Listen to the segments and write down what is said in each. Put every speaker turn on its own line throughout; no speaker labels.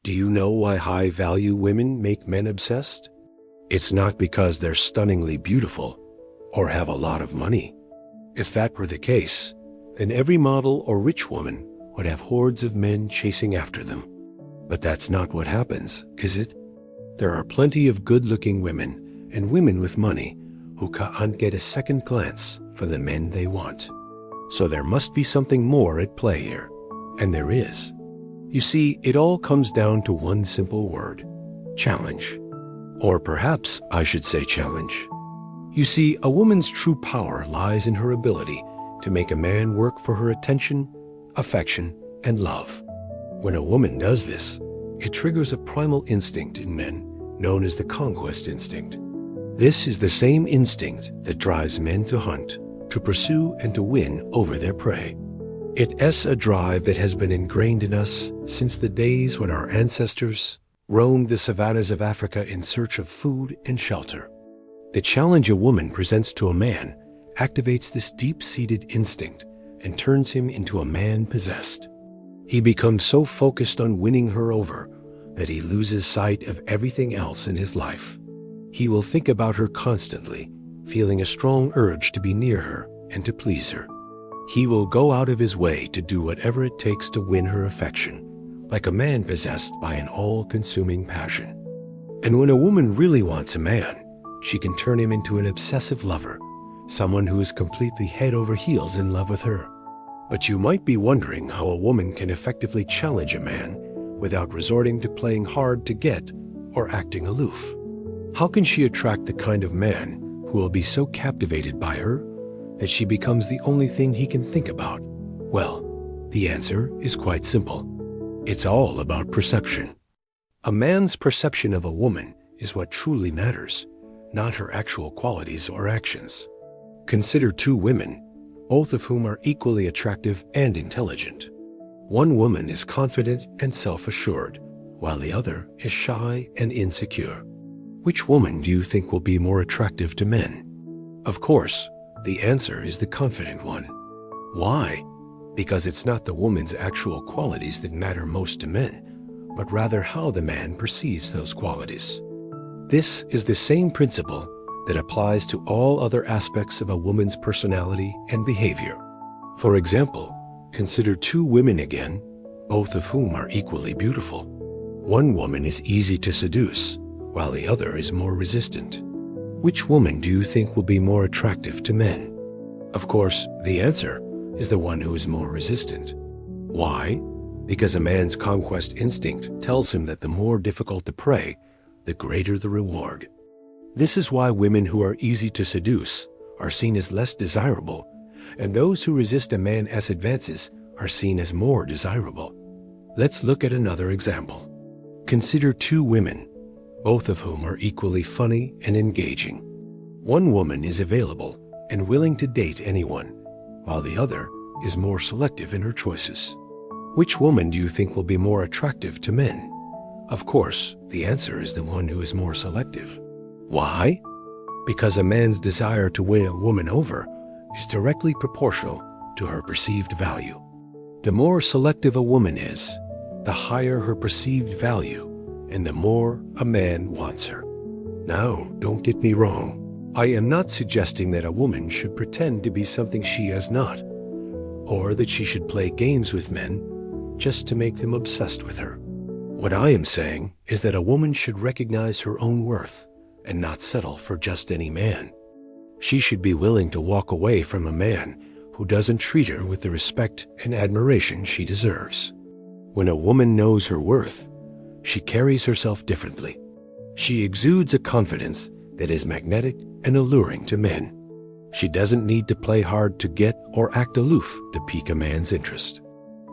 Do you know why high-value women make men obsessed? It's not because they're stunningly beautiful or have a lot of money. If that were the case, then every model or rich woman would have hordes of men chasing after them. But that's not what happens, is it? There are plenty of good-looking women and women with money who can't get a second glance for the men they want. So there must be something more at play here. And there is. You see, it all comes down to one simple word: challenge. Or perhaps I should say challenge. You see, a woman's true power lies in her ability to make a man work for her attention, affection, and love. When a woman does this, it triggers a primal instinct in men known as the conquest instinct. This is the same instinct that drives men to hunt, to pursue, and to win over their prey. It's a drive that has been ingrained in us since the days when our ancestors roamed the savannas of Africa in search of food and shelter. The challenge a woman presents to a man activates this deep-seated instinct and turns him into a man possessed. He becomes so focused on winning her over that he loses sight of everything else in his life. He will think about her constantly, feeling a strong urge to be near her and to please her. He will go out of his way to do whatever it takes to win her affection, like a man possessed by an all-consuming passion. And when a woman really wants a man, she can turn him into an obsessive lover, someone who is completely head over heels in love with her. But you might be wondering how a woman can effectively challenge a man without resorting to playing hard to get or acting aloof. How can she attract the kind of man who will be so captivated by her that she becomes the only thing he can think about? Well, the answer is quite simple. It's all about perception. A man's perception of a woman is what truly matters, not her actual qualities or actions. Consider two women, both of whom are equally attractive and intelligent. One woman is confident and self-assured, while the other is shy and insecure. Which woman do you think will be more attractive to men? Of course, the answer is the confident one. Why? Because it's not the woman's actual qualities that matter most to men, but rather how the man perceives those qualities. This is the same principle that applies to all other aspects of a woman's personality and behavior. For example, consider two women again, both of whom are equally beautiful. One woman is easy to seduce, while the other is more resistant. Which woman do you think will be more attractive to men? Of course, the answer is the one who is more resistant. Why? Because a man's conquest instinct tells him that the more difficult the prey, the greater the reward. This is why women who are easy to seduce are seen as less desirable, and those who resist a man's advances are seen as more desirable. Let's look at another example. Consider two women, both of whom are equally funny and engaging. One woman is available and willing to date anyone, while the other is more selective in her choices. Which woman do you think will be more attractive to men? Of course, the answer is the one who is more selective. Why? Because a man's desire to win a woman over is directly proportional to her perceived value. The more selective a woman is, the higher her perceived value, and the more a man wants her. Now, don't get me wrong. I am not suggesting that a woman should pretend to be something she is not, or that she should play games with men just to make them obsessed with her. What I am saying is that a woman should recognize her own worth and not settle for just any man. She should be willing to walk away from a man who doesn't treat her with the respect and admiration she deserves. When a woman knows her worth, she carries herself differently. She exudes a confidence that is magnetic and alluring to men. She doesn't need to play hard to get or act aloof to pique a man's interest.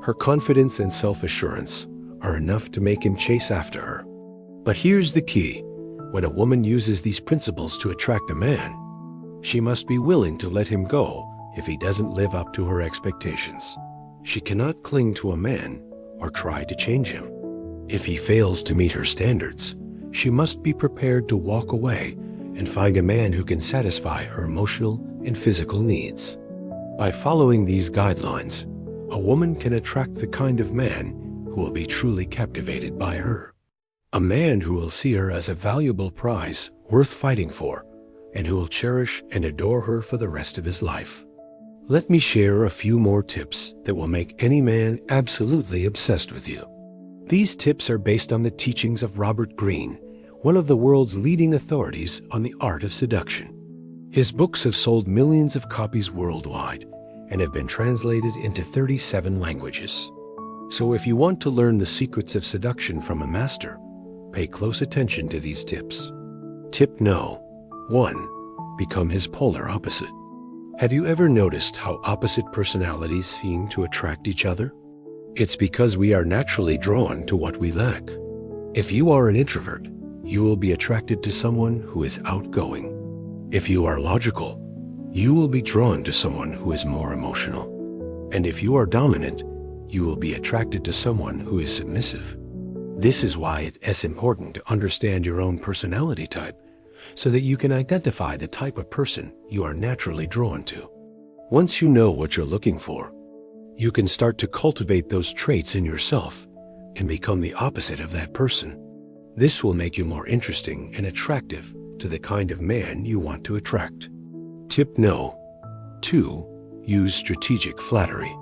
Her confidence and self-assurance are enough to make him chase after her. But here's the key. When a woman uses these principles to attract a man, she must be willing to let him go if he doesn't live up to her expectations. She cannot cling to a man or try to change him. If he fails to meet her standards, she must be prepared to walk away and find a man who can satisfy her emotional and physical needs. By following these guidelines, a woman can attract the kind of man who will be truly captivated by her. A man who will see her as a valuable prize worth fighting for, and who will cherish and adore her for the rest of his life. Let me share a few more tips that will make any man absolutely obsessed with you. These tips are based on the teachings of Robert Greene, one of the world's leading authorities on the art of seduction. His books have sold millions of copies worldwide and have been translated into 37 languages. So if you want to learn the secrets of seduction from a master, pay close attention to these tips. Tip No. 1. Become his polar opposite. Have you ever noticed how opposite personalities seem to attract each other? It's because we are naturally drawn to what we lack. If you are an introvert, you will be attracted to someone who is outgoing. If you are logical, you will be drawn to someone who is more emotional. And if you are dominant, you will be attracted to someone who is submissive. This is why it is important to understand your own personality type, so that you can identify the type of person you are naturally drawn to. Once you know what you're looking for, you can start to cultivate those traits in yourself and become the opposite of that person. This will make you more interesting and attractive to the kind of man you want to attract. Tip No. 2. Use strategic flattery.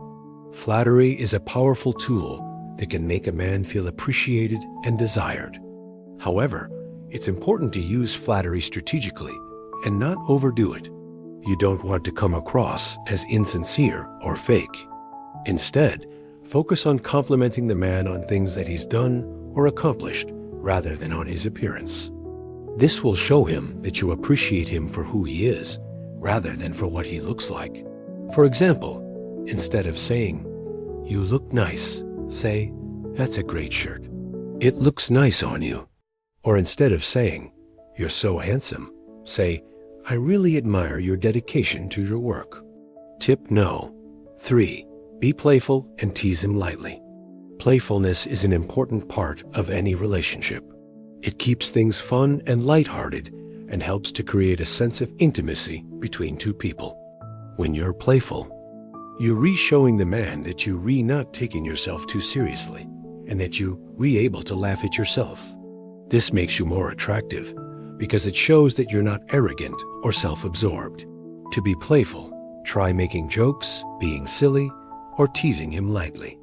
Flattery is a powerful tool that can make a man feel appreciated and desired. However, it's important to use flattery strategically and not overdo it. You don't want to come across as insincere or fake. Instead, focus on complimenting the man on things that he's done or accomplished rather than on his appearance. This will show him that you appreciate him for who he is rather than for what he looks like. For example, instead of saying, "You look nice," say, "That's a great shirt. It looks nice on you." Or instead of saying, "You're so handsome," say, "I really admire your dedication to your work." Tip No. 3. Be playful and tease him lightly. Playfulness is an important part of any relationship. It keeps things fun and lighthearted and helps to create a sense of intimacy between two people. When you're playful, you're showing the man that you're not taking yourself too seriously and that you're able to laugh at yourself. This makes you more attractive because it shows that you're not arrogant or self-absorbed. To be playful, try making jokes, being silly, or teasing him lightly.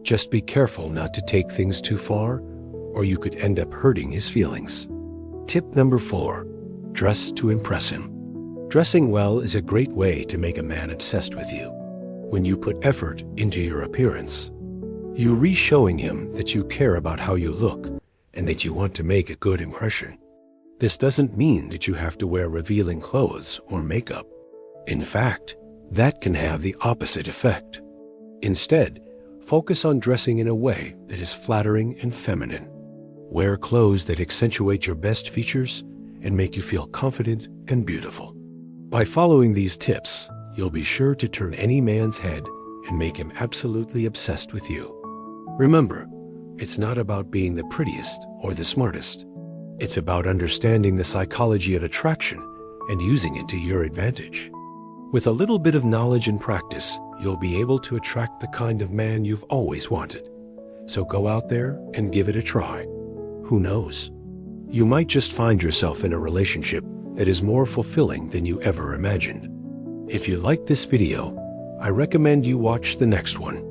Just be careful not to take things too far, or you could end up hurting his feelings. Tip number 4. Dress to impress him. Dressing well is a great way to make a man obsessed with you. When you put effort into your appearance, you're showing him that you care about how you look and that you want to make a good impression. This doesn't mean that you have to wear revealing clothes or makeup. In fact, that can have the opposite effect. Instead, focus on dressing in a way that is flattering and feminine. Wear clothes that accentuate your best features and make you feel confident and beautiful. By following these tips, you'll be sure to turn any man's head and make him absolutely obsessed with you. Remember, it's not about being the prettiest or the smartest. It's about understanding the psychology of attraction and using it to your advantage. With a little bit of knowledge and practice, you'll be able to attract the kind of man you've always wanted. So go out there and give it a try. Who knows? You might just find yourself in a relationship that is more fulfilling than you ever imagined. If you liked this video, I recommend you watch the next one.